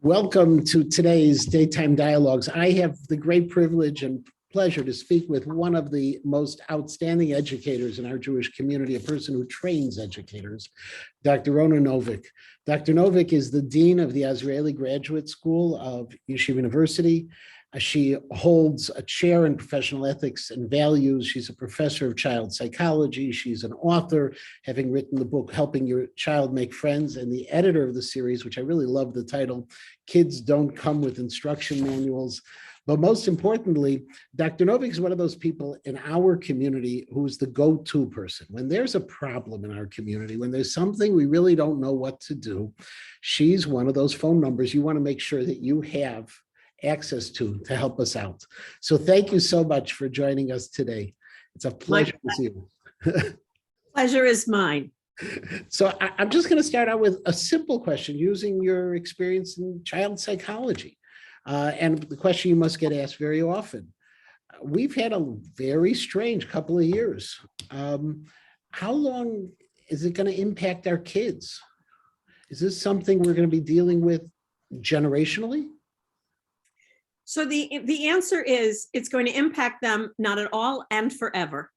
Welcome to today's Daytime Dialogues. I have the great privilege and pleasure to speak with one of the most outstanding educators in our Jewish community, a person who trains educators, Dr. Rona Novick. Dr. Novick is the Dean of the Israeli Graduate School of Yeshiva University. She holds a chair in professional ethics and values. She's a professor of child psychology. She's an author, having written the book, Helping Your Child Make Friends, and the editor of the series, which I really love the title, Kids Don't Come with Instruction Manuals. But most importantly, Dr. Novick is one of those people in our community who's the go-to person. When there's a problem in our community, when there's something we really don't know what to do, she's one of those phone numbers you want to make sure that you have access to help us out. So thank you so much for joining us today. It's a pleasure to see you. Pleasure is mine. So I'm just going to start out with a simple question using your experience in child psychology. And the question you must get asked very often. We've had a very strange couple of years. How long is it going to impact our kids? Is this something we're going to be dealing with generationally? So the answer is it's going to impact them not at all and forever.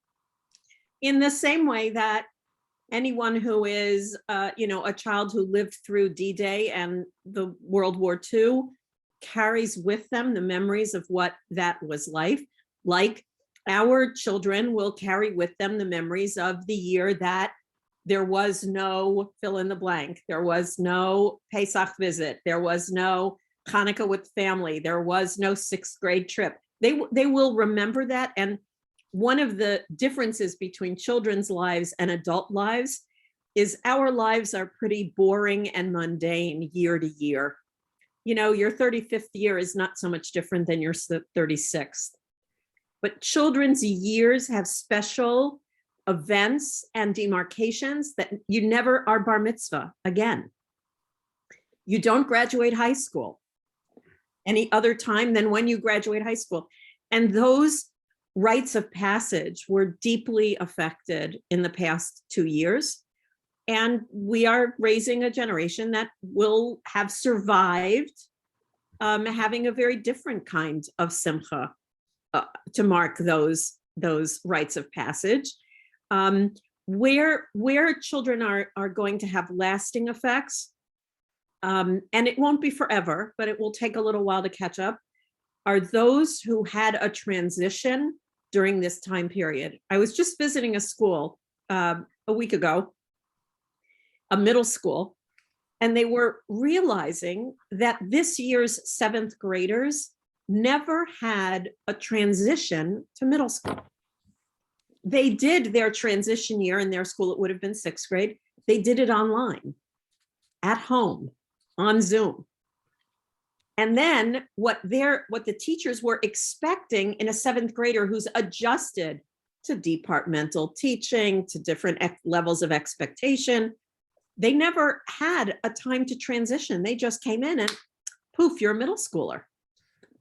In the same way that anyone who is, a child who lived through D-Day and the World War II carries with them the memories of what that was like our children will carry with them the memories of the year that there was no fill in the blank, there was no Pesach visit, there was no Hanukkah with family, there was no sixth grade trip. They will remember that. And one of the differences between children's lives and adult lives is our lives are pretty boring and mundane year to year. You know, your 35th year is not so much different than your 36th. But children's years have special events and demarcations that you never are bar mitzvah again. You don't graduate high school any other time than when you graduate high school. And those rites of passage were deeply affected in the past 2 years. And we are raising a generation that will have survived having a very different kind of simcha to mark those rites of passage. Where children are going to have lasting effects, and it won't be forever, but it will take a little while to catch up, are those who had a transition during this time period. I was just visiting a school a week ago, a middle school, and they were realizing that this year's 7th graders never had a transition to middle school. They did their transition year in their school, it would have been 6th grade. They did it online, at home, on Zoom. And then what the teachers were expecting in a 7th grader who's adjusted to departmental teaching, to different levels of expectation, they never had a time to transition. They just came in and poof, you're a middle schooler.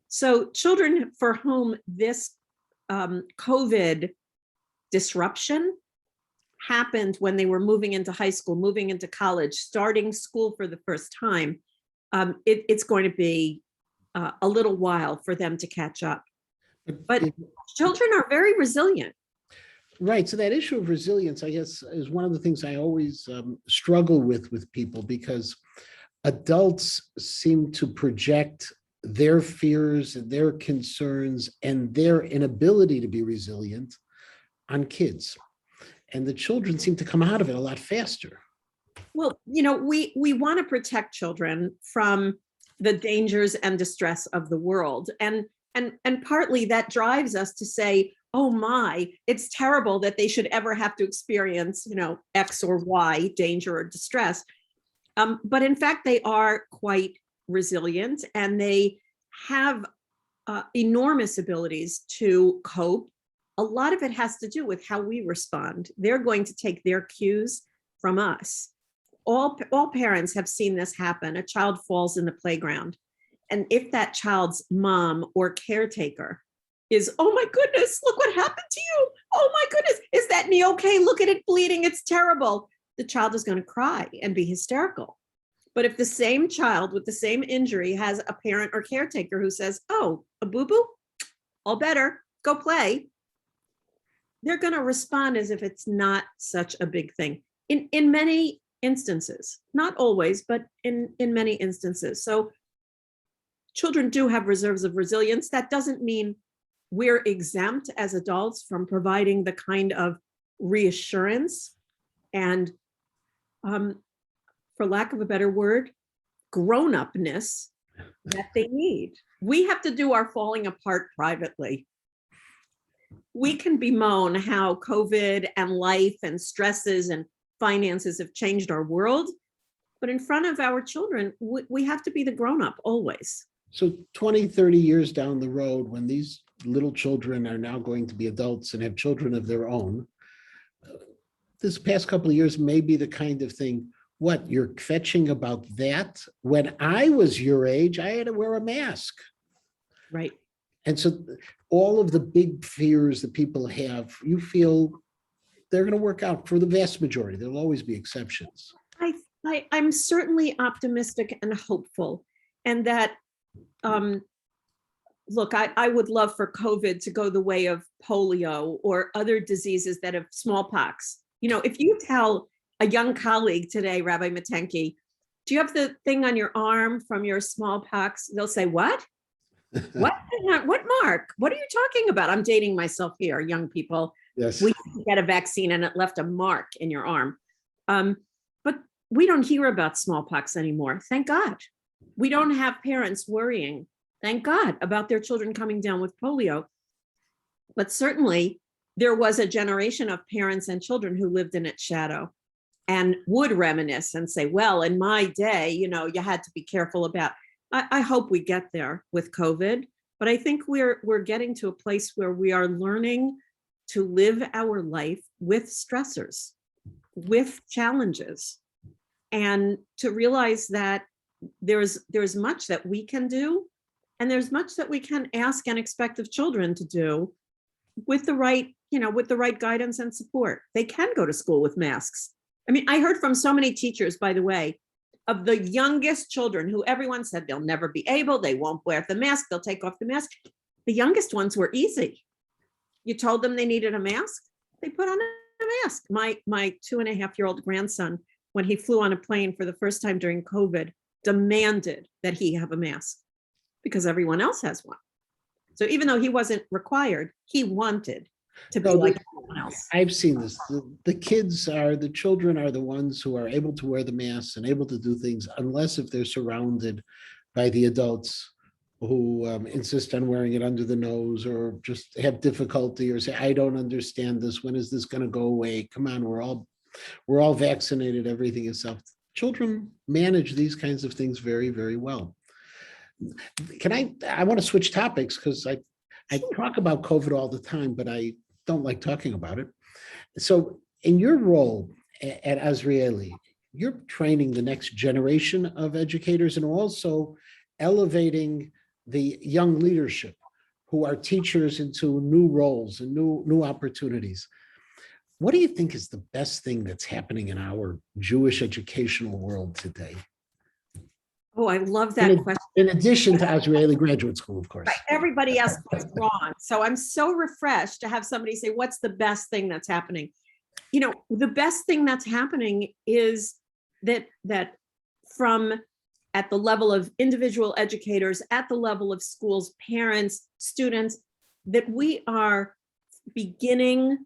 So children for whom this COVID disruption happened when they were moving into high school, moving into college, starting school for the first time, it's going to be a little while for them to catch up. But children are very resilient. Right. So that issue of resilience, I guess, is one of the things I always struggle with people, because adults seem to project their fears and their concerns and their inability to be resilient on kids. And the children seem to come out of it a lot faster. Well, we want to protect children from the dangers and distress of the world. And partly that drives us to say, oh my, it's terrible that they should ever have to experience, X or Y danger or distress. But in fact, they are quite resilient and they have enormous abilities to cope. A lot of it has to do with how we respond. They're going to take their cues from us. All parents have seen this happen. A child falls in the playground. And if that child's mom or caretaker is, oh my goodness, look what happened to you. Oh my goodness, is that knee okay? Look at it bleeding, it's terrible. The child is going to cry and be hysterical. But if the same child with the same injury has a parent or caretaker who says, oh, a boo-boo, all better, go play, they're going to respond as if it's not such a big thing in many instances, not always, but in many instances. So children do have reserves of resilience. That doesn't mean we're exempt as adults from providing the kind of reassurance and, for lack of a better word, grown-upness that they need. We have to do our falling apart privately. We can bemoan how COVID and life and stresses and finances have changed our world, but in front of our children, we have to be the grown-up always. So 20, 30 years down the road, when these little children are now going to be adults and have children of their own, this past couple of years may be the kind of thing, what, you're fetching about that? When I was your age, I had to wear a mask. Right. And so all of the big fears that people have, you feel they're going to work out for the vast majority. There'll always be exceptions. I'm certainly optimistic and hopeful. And that, look, I would love for COVID to go the way of polio or other diseases that have smallpox. You know, if you tell a young colleague today, Rabbi Matenki, do you have the thing on your arm from your smallpox? They'll say, what? What mark? What are you talking about? I'm dating myself here, young people. Yes. We get a vaccine and it left a mark in your arm. But we don't hear about smallpox anymore. Thank God. We don't have parents worrying, thank God, about their children coming down with polio. But certainly there was a generation of parents and children who lived in its shadow and would reminisce and say, well, in my day, you know, you had to be careful about. I hope we get there with COVID, but I think we're getting to a place where we are learning to live our life with stressors, with challenges, and to realize that there's much that we can do, and there's much that we can ask and expect of children to do with the right, with the right guidance and support. They can go to school with masks. I mean, I heard from so many teachers, by the way, of the youngest children who everyone said they'll never be able, they won't wear the mask, they'll take off the mask. The youngest ones were easy. You told them they needed a mask, they put on a mask. My 2.5-year-old grandson, when he flew on a plane for the first time during COVID, demanded that he have a mask because everyone else has one. So even though he wasn't required, he wanted to be like everyone else. I've seen this. The children are the ones who are able to wear the masks and able to do things, unless if they're surrounded by the adults who insist on wearing it under the nose or just have difficulty or say, I don't understand this. When is this going to go away? Come on, we're all vaccinated. Everything is self. Children manage these kinds of things very, very well. I want to switch topics because I talk about COVID all the time, but I don't like talking about it. So in your role at Azrieli, you're training the next generation of educators and also elevating the young leadership who are teachers into new roles and new opportunities. What do you think is the best thing that's happening in our Jewish educational world today? Oh, I love that question. In addition to Azrieli Graduate School, of course. Right. Everybody else was wrong. So I'm so refreshed to have somebody say, what's the best thing that's happening? The best thing that's happening is that from at the level of individual educators, at the level of schools, parents, students, that we are we're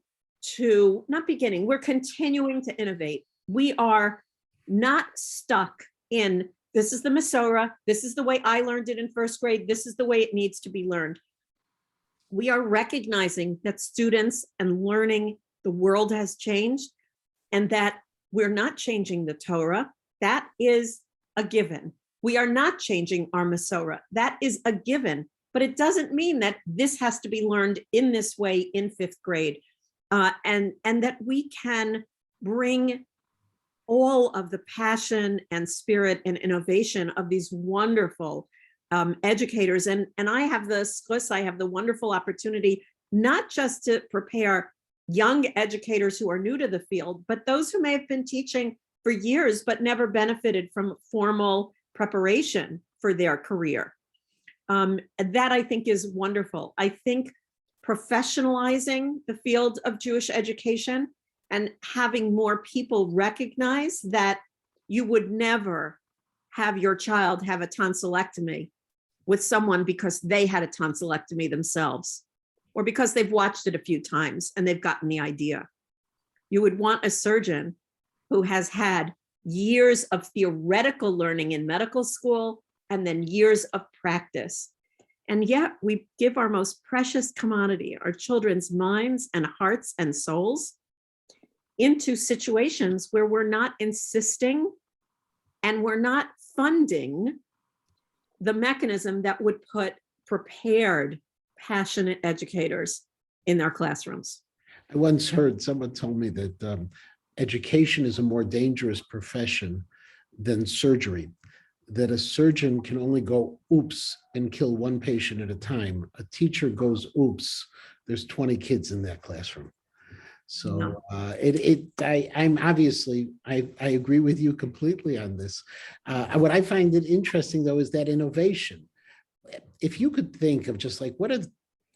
continuing to innovate. We are not stuck in, this is the Masorah, this is the way I learned it in first grade, this is the way it needs to be learned. We are recognizing that students and learning, the world has changed, and that we're not changing the Torah. That is a given. We are not changing our Masorah. That is a given, but it doesn't mean that this has to be learned in this way in fifth grade, and that we can bring all of the passion and spirit and innovation of these wonderful educators. And I have the wonderful opportunity, not just to prepare young educators who are new to the field, but those who may have been teaching for years, but never benefited from formal preparation for their career. That I think is wonderful. I think professionalizing the field of Jewish education and having more people recognize that you would never have your child have a tonsillectomy with someone because they had a tonsillectomy themselves, or because they've watched it a few times and they've gotten the idea. You would want a surgeon who has had years of theoretical learning in medical school and then years of practice. And yet we give our most precious commodity, our children's minds and hearts and souls, into situations where we're not insisting and we're not funding the mechanism that would put prepared, passionate educators in their classrooms. I once heard someone told me that education is a more dangerous profession than surgery, that a surgeon can only go oops and kill one patient at a time. A teacher goes oops, there's 20 kids in that classroom. So No. I'm obviously, I agree with you completely on this. What I find it interesting though is that innovation. If you could think of just like, what are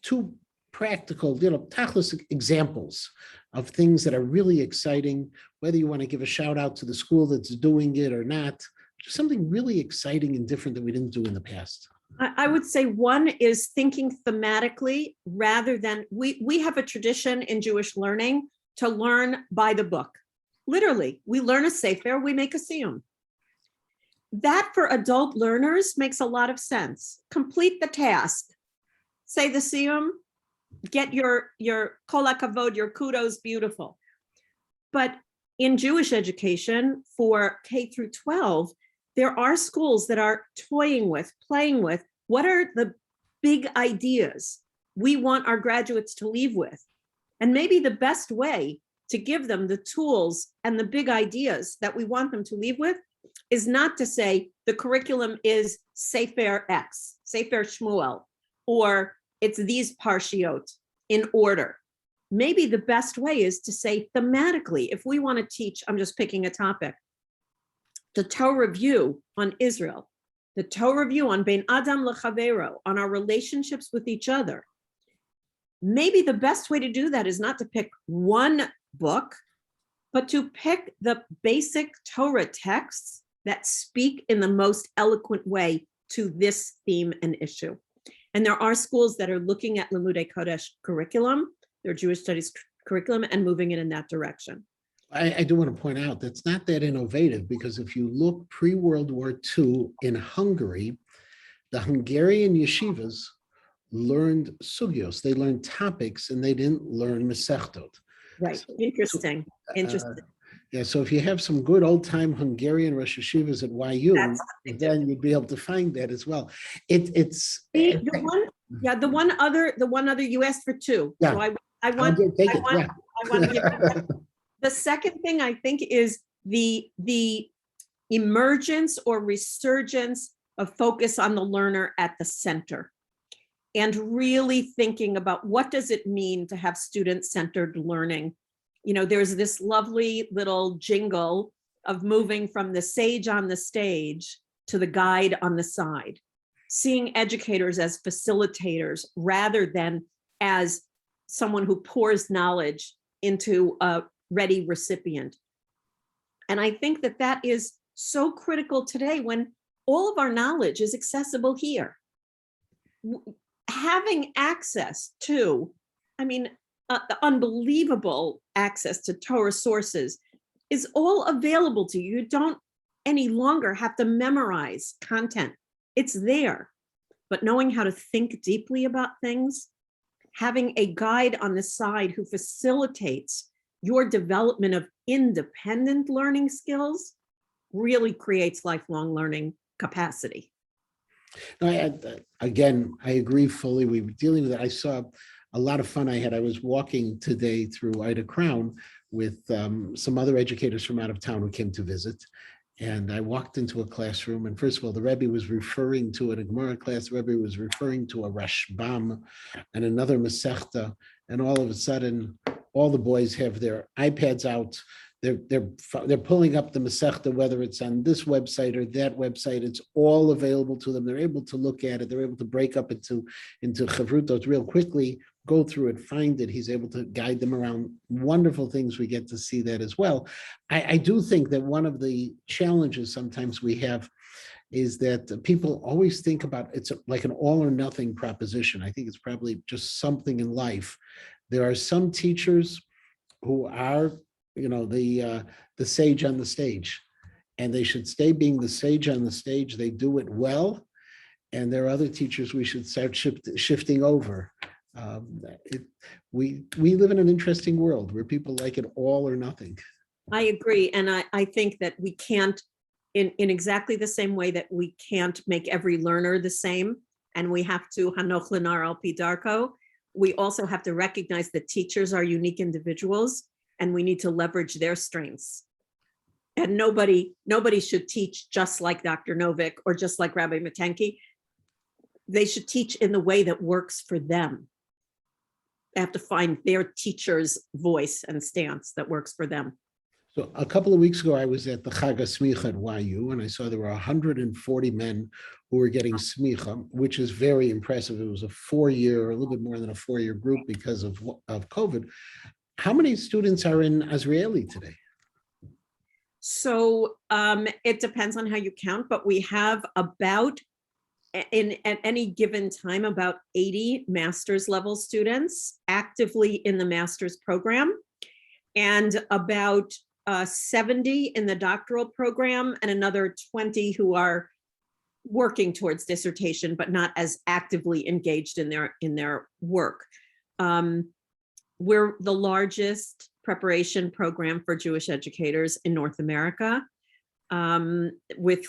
two practical, tachlis examples of things that are really exciting, whether you want to give a shout out to the school that's doing it or not, just something really exciting and different that we didn't do in the past. I would say one is thinking thematically rather than, we have a tradition in Jewish learning to learn by the book. Literally, we learn a sefer, we make a siyum. That for adult learners makes a lot of sense. Complete the task, say the siyum, get your kol hakavod, your kudos, beautiful. But in Jewish education for K through 12, there are schools that are toying with, playing with, what are the big ideas we want our graduates to leave with? And maybe the best way to give them the tools and the big ideas that we want them to leave with is not to say the curriculum is Sefer X, Sefer Shmuel, or it's these parshiot in order. Maybe the best way is to say thematically, if we want to teach, I'm just picking a topic, the Torah review on Israel, the Torah review on Bein Adam Lechavero, on our relationships with each other. Maybe the best way to do that is not to pick one book, but to pick the basic Torah texts that speak in the most eloquent way to this theme and issue. And there are schools that are looking at Limudei Kodesh curriculum, their Jewish studies curriculum, and moving it in that direction. I do want to point out that's not that innovative, because if you look pre-World War II in Hungary, the Hungarian yeshivas learned sugyos, they learned topics, and they didn't learn mesechtot. Right, So, interesting. yeah, so if you have some good old-time Hungarian Rosh Yeshivas at YU, then you'd be able to find that as well. It's the one other you asked for two. Yeah. So I want to give you that. The second thing I think is the emergence or resurgence of focus on the learner at the center, and really thinking about what does it mean to have student-centered learning. You know, there's this lovely little jingle of moving from the sage on the stage to the guide on the side, seeing educators as facilitators rather than as someone who pours knowledge into a ready recipient. And I think that that is so critical today when all of our knowledge is accessible here. Having access to, unbelievable access to Torah sources is all available to you. You don't any longer have to memorize content. It's there. But knowing how to think deeply about things, having a guide on the side who facilitates your development of independent learning skills really creates lifelong learning capacity. Again, I agree fully. We were dealing with it. I saw a lot of fun I had. I was walking today through Ida Crown with some other educators from out of town who came to visit. And I walked into a classroom, and first of all, the Rebbe was referring to a Gemara class, the Rebbe was referring to a Rashbam and another Masechta, and all of a sudden, all the boys have their iPads out, they're pulling up the Masechta, whether it's on this website or that website. It's all available to them. They're able to look at it. They're able to break up into chavrutot real quickly, go through it, find it. He's able to guide them around. Wonderful things. We get to see that as well. I do think that one of the challenges sometimes we have is that people always think about it's like an all or nothing proposition. I think it's probably just something in life. There are some teachers who are, the sage on the stage, and they should stay being the sage on the stage. They do it well, and there are other teachers we should start shifting over. We live in an interesting world where people like it all or nothing. I agree, and I think that we can't, in exactly the same way that we can't make every learner the same, and we have to hanoch lenar al pi darko, we also have to recognize that teachers are unique individuals, and we need to leverage their strengths. And nobody should teach just like Dr. Novick or just like Rabbi Matenki. They should teach in the way that works for them. They have to find their teacher's voice and stance that works for them. So a couple of weeks ago, I was at the Chag HaSmicha at YU, and I saw there were 140 men who were getting smicha, which is very impressive. It was a 4-year, a little bit more than a 4-year group because of COVID. How many students are in Azrieli today? So it depends on how you count, but we have about, at any given time, about 80 master's level students actively in the master's program, and about 70 in the doctoral program, and another 20 who are working towards dissertation, but not as actively engaged in their work. We're the largest preparation program for Jewish educators in North America, with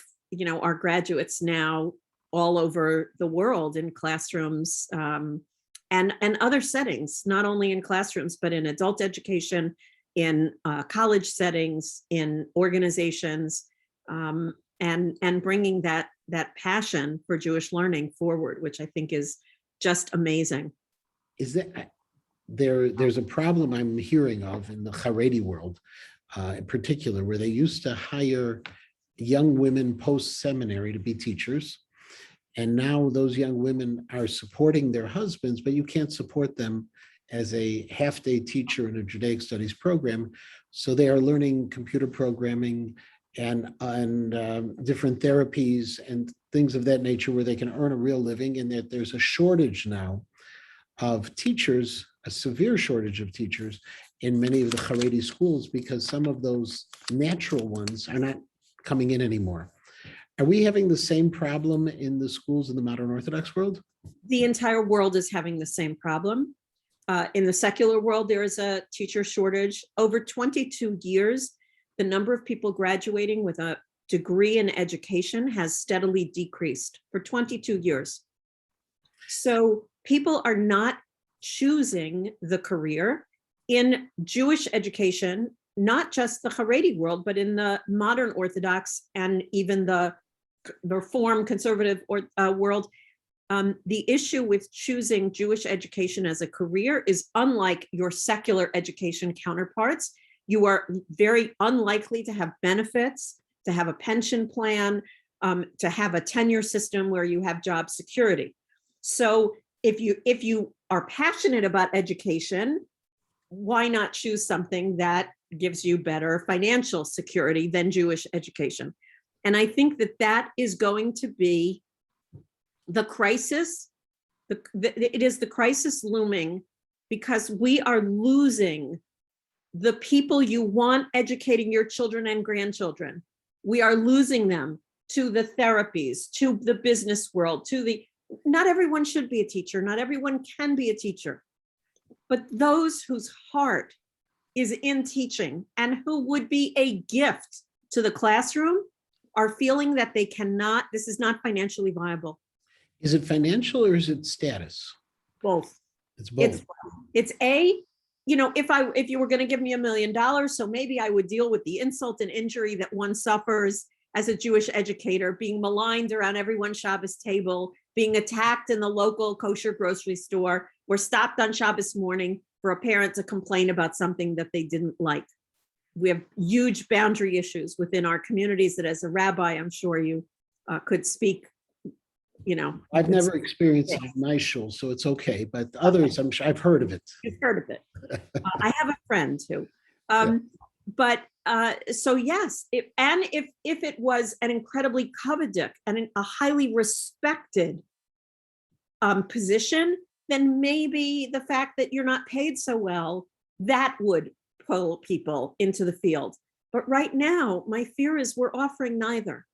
our graduates now all over the world in classrooms and other settings, not only in classrooms, but in adult education, in college settings, in organizations, and bringing that passion for Jewish learning forward, which I think is just amazing. Is that there's a problem I'm hearing of in the Haredi world, in particular, where they used to hire young women post-seminary to be teachers. And now those young women are supporting their husbands, but you can't support them as a half-day teacher in a Judaic studies program. So they are learning computer programming and different therapies and things of that nature where they can earn a real living, and that there's a shortage now of teachers, a severe shortage of teachers in many of the Haredi schools, because some of those natural ones are not coming in anymore. Are we having the same problem in the schools in the modern Orthodox world? The entire world is having the same problem. In the secular world, there is a teacher shortage. Over 22 years, the number of people graduating with a degree in education has steadily decreased for 22 years. So people are not choosing the career in Jewish education, not just the Haredi world, but in the modern Orthodox and even the Reform conservative world. The issue with choosing Jewish education as a career is unlike your secular education counterparts. You are very unlikely to have benefits, to have a pension plan, to have a tenure system where you have job security. So if you are passionate about education, why not choose something that gives you better financial security than Jewish education? And I think that is going to be the crisis. It is the crisis looming, because we are losing the people you want educating your children and grandchildren. We are losing them to the therapies, to the business world, not everyone should be a teacher, not everyone can be a teacher, but those whose heart is in teaching and who would be a gift to the classroom are feeling that they cannot, this is not financially viable. Is it financial or is it status? Both. It's both. It's if you were going to give me $1 million, so maybe I would deal with the insult and injury that one suffers as a Jewish educator, being maligned around everyone's Shabbos table, being attacked in the local kosher grocery store, or stopped on Shabbos morning for a parent to complain about something that they didn't like. we have huge boundary issues within our communities that, as a rabbi, I'm sure you could speak, I've never experienced it in my shul, so it's okay. But others, I'm sure I've heard of it. You've heard of it. I have a friend who, Yeah. but so yes, if it was an incredibly coveted and a highly respected position, then maybe the fact that you're not paid so well, that would pull people into the field. But right now, my fear is we're offering neither.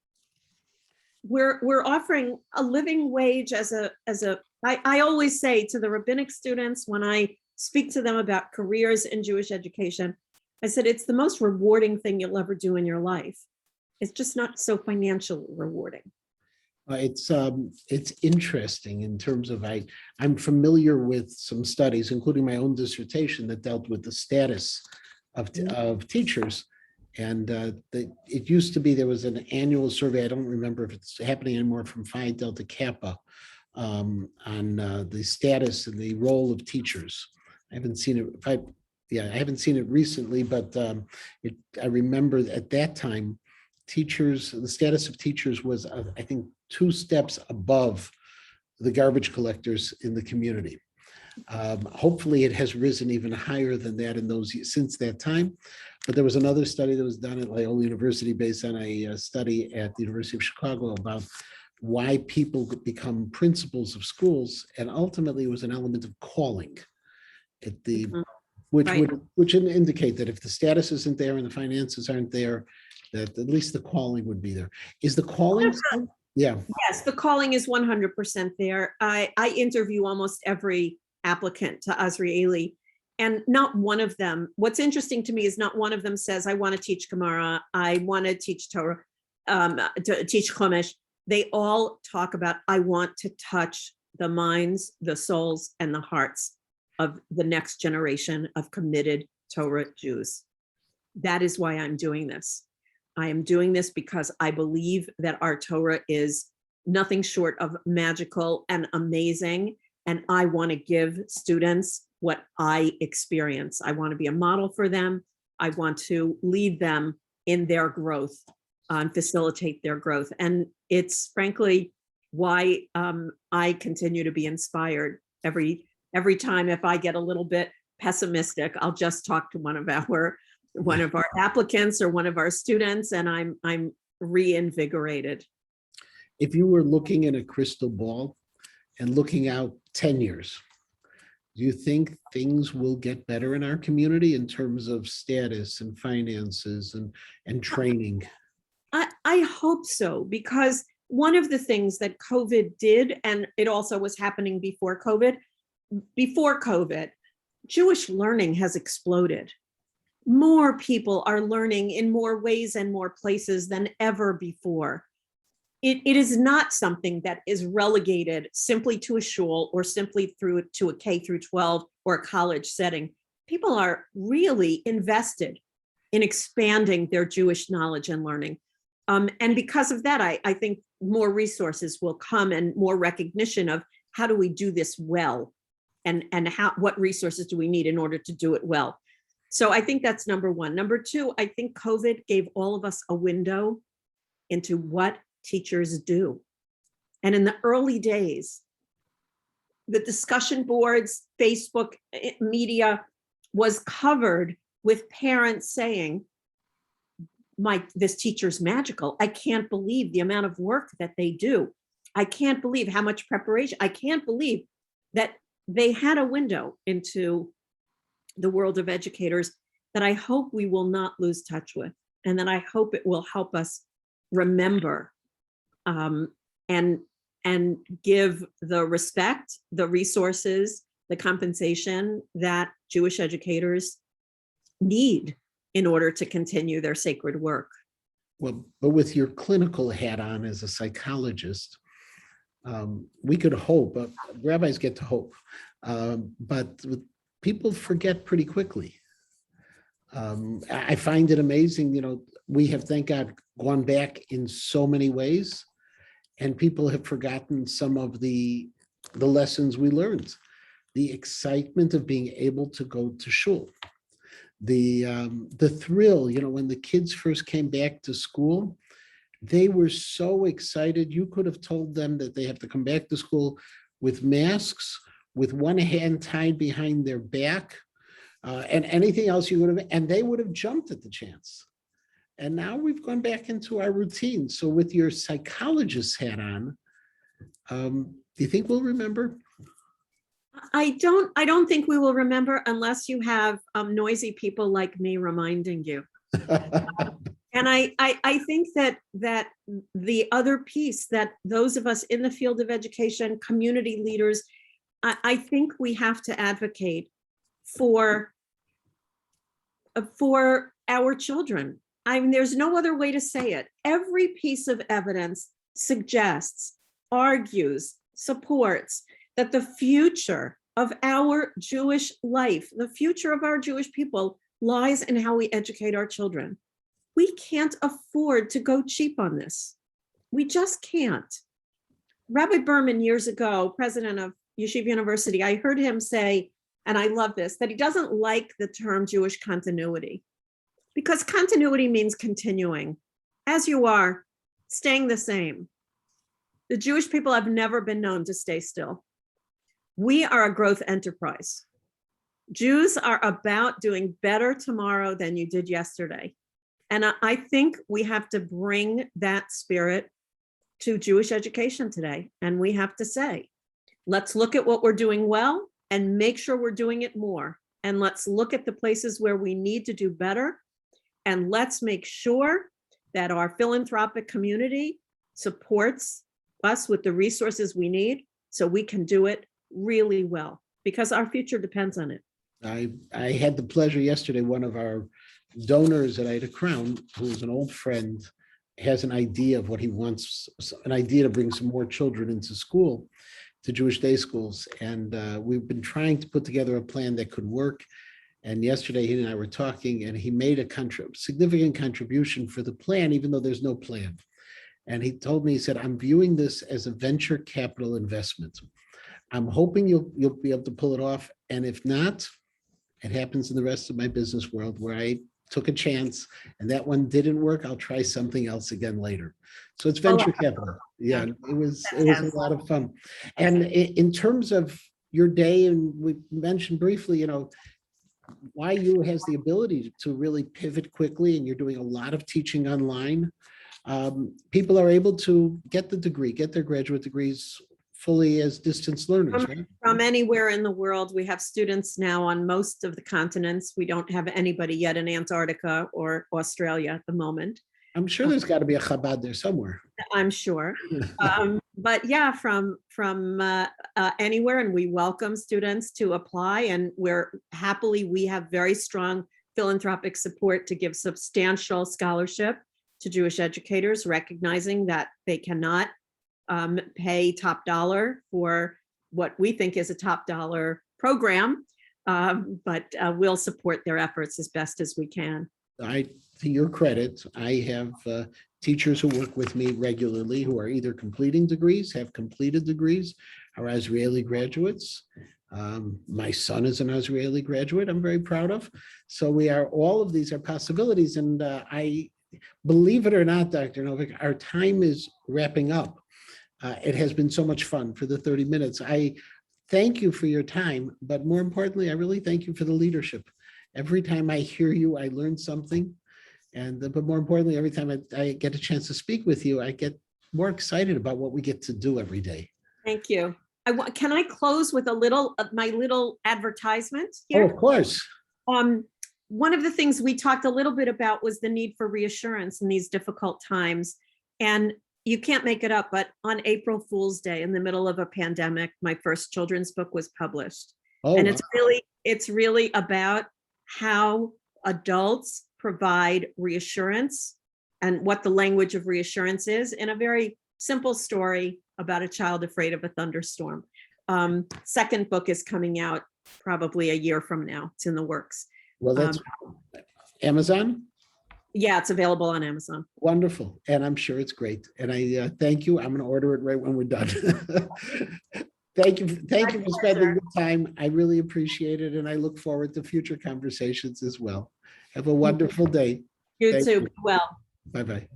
We're offering a living wage I always say to the rabbinic students when I speak to them about careers in Jewish education, I said, it's the most rewarding thing you'll ever do in your life. It's just not so financially rewarding. It's interesting in terms of I'm familiar with some studies, including my own dissertation, that dealt with the status of teachers. And it used to be there was an annual survey. I don't remember if it's happening anymore, from Phi Delta Kappa, on the status and the role of teachers. I haven't seen it. I haven't seen it recently, but I remember at that time, the status of teachers was, I think, 2 steps above the garbage collectors in the community. Hopefully it has risen even higher than that since that time. But there was another study that was done at Loyola University based on a study at the University of Chicago about why people become principals of schools. And ultimately it was an element of calling which would indicate that if the status isn't there and the finances aren't there, that at least the calling would be there. Is the calling? Yeah. Yes, the calling is 100% there. I interview almost every applicant to Azrieli, and not one of them, what's interesting to me is not one of them says, I want to teach Gemara, I want to teach Torah, to teach Chumash. They all talk about, I want to touch the minds, the souls, and the hearts of the next generation of committed Torah Jews. That is why I'm doing this. I am doing this because I believe that our Torah is nothing short of magical and amazing. And I want to give students what I experience. I want to be a model for them. I want to lead them in their growth and facilitate their growth. And it's frankly why I continue to be inspired every time. If I get a little bit pessimistic, I'll just talk to one of our applicants or one of our students, and I'm reinvigorated. If you were looking in a crystal ball and looking out 10 years, do you think things will get better in our community in terms of status and finances and training? I hope so, because one of the things that COVID did, and it also was happening before COVID, Jewish learning has exploded. More people are learning in more ways and more places than ever before. It is not something that is relegated simply to a shul or simply to a K through 12 or a college setting. People are really invested in expanding their Jewish knowledge and learning. And because of that, I think more resources will come and more recognition of how do we do this well, and what resources do we need in order to do it well. So I think that's number one. Number two, I think COVID gave all of us a window into what teachers do. And in the early days, the discussion boards, Facebook media was covered with parents saying, this teacher's magical. I can't believe the amount of work that they do. I can't believe how much preparation. I can't believe that they had a window into the world of educators that I hope we will not lose touch with. And then I hope it will help us remember and give the respect, the resources, the compensation that Jewish educators need in order to continue their sacred work. Well, but with your clinical hat on as a psychologist, we could hope, rabbis get to hope, but people forget pretty quickly. I find it amazing, we have, thank God, gone back in so many ways, and people have forgotten some of the lessons we learned. The excitement of being able to go to shul, the thrill, when the kids first came back to school, they were so excited. You could have told them that they have to come back to school with masks, with one hand tied behind their back, and anything else you would have, and they would have jumped at the chance. And now we've gone back into our routine. So with your psychologist hat on, do you think we'll remember? I don't think we will remember unless you have noisy people like me reminding you. And I think that the other piece, that those of us in the field of education, community leaders, I think we have to advocate for our children. I mean, there's no other way to say it. Every piece of evidence suggests, argues, supports that the future of our Jewish life, the future of our Jewish people, lies in how we educate our children. We can't afford to go cheap on this. We just can't. Rabbi Berman, years ago, president of Yeshiva University, I heard him say, and I love this, that he doesn't like the term Jewish continuity, because continuity means continuing as you are, staying the same. The Jewish people have never been known to stay still. We are a growth enterprise. Jews are about doing better tomorrow than you did yesterday. And I think we have to bring that spirit to Jewish education today. And we have to say, let's look at what we're doing well and make sure we're doing it more. And let's look at the places where we need to do better. And let's make sure that our philanthropic community supports us with the resources we need so we can do it really well, because our future depends on it. I had the pleasure yesterday, one of our donors at Ida Crown, who's an old friend, has an idea of what he wants, an idea to bring some more children into school, to Jewish day schools. And we've been trying to put together a plan that could work. And yesterday he and I were talking, and he made a significant contribution for the plan, even though there's no plan. And he told me, he said, I'm viewing this as a venture capital investment. I'm hoping you'll be able to pull it off. And if not, it happens in the rest of my business world where I took a chance and that one didn't work. I'll try something else again later. So it's venture capital. Yeah, it was a lot of fun. And in terms of your day, and we mentioned briefly, YU has the ability to really pivot quickly, and you're doing a lot of teaching online. People are able to get the degree, get their graduate degrees fully as distance learners, right? From anywhere in the world. We have students now on most of the continents. We don't have anybody yet in Antarctica or Australia at the moment. I'm sure there's got to be a Chabad there somewhere. I'm sure. But yeah, from anywhere, and we welcome students to apply, and we have very strong philanthropic support to give substantial scholarship to Jewish educators, recognizing that they cannot pay top dollar for what we think is a top dollar program, but we'll support their efforts as best as we can. To your credit, I have teachers who work with me regularly who are either completing degrees, have completed degrees, are Israeli graduates. My son is an Israeli graduate, I'm very proud of. So all of these are possibilities. And I believe it or not, Dr. Novick, our time is wrapping up. It has been so much fun for the 30 minutes. I thank you for your time, but more importantly, I really thank you for the leadership. Every time I hear you, I learn something. But more importantly, every time I get a chance to speak with you, I get more excited about what we get to do every day. Thank you. Can I close with my little advertisement here? Oh, of course. One of the things we talked a little bit about was the need for reassurance in these difficult times. And you can't make it up, but on April Fool's Day, in the middle of a pandemic, my first children's book was published. Oh, and wow. it's really about how adults provide reassurance and what the language of reassurance is in a very simple story about a child afraid of a thunderstorm. Second book is coming out probably a year from now. It's in the works. Well, that's Amazon? Yeah, it's available on Amazon. Wonderful. And I'm sure it's great. And I thank you. I'm going to order it right when we're done. Thank you for My spending pleasure. the time. I really appreciate it, and I look forward to future conversations as well. Have a wonderful day. You Thank too. you. Be well. Bye-bye.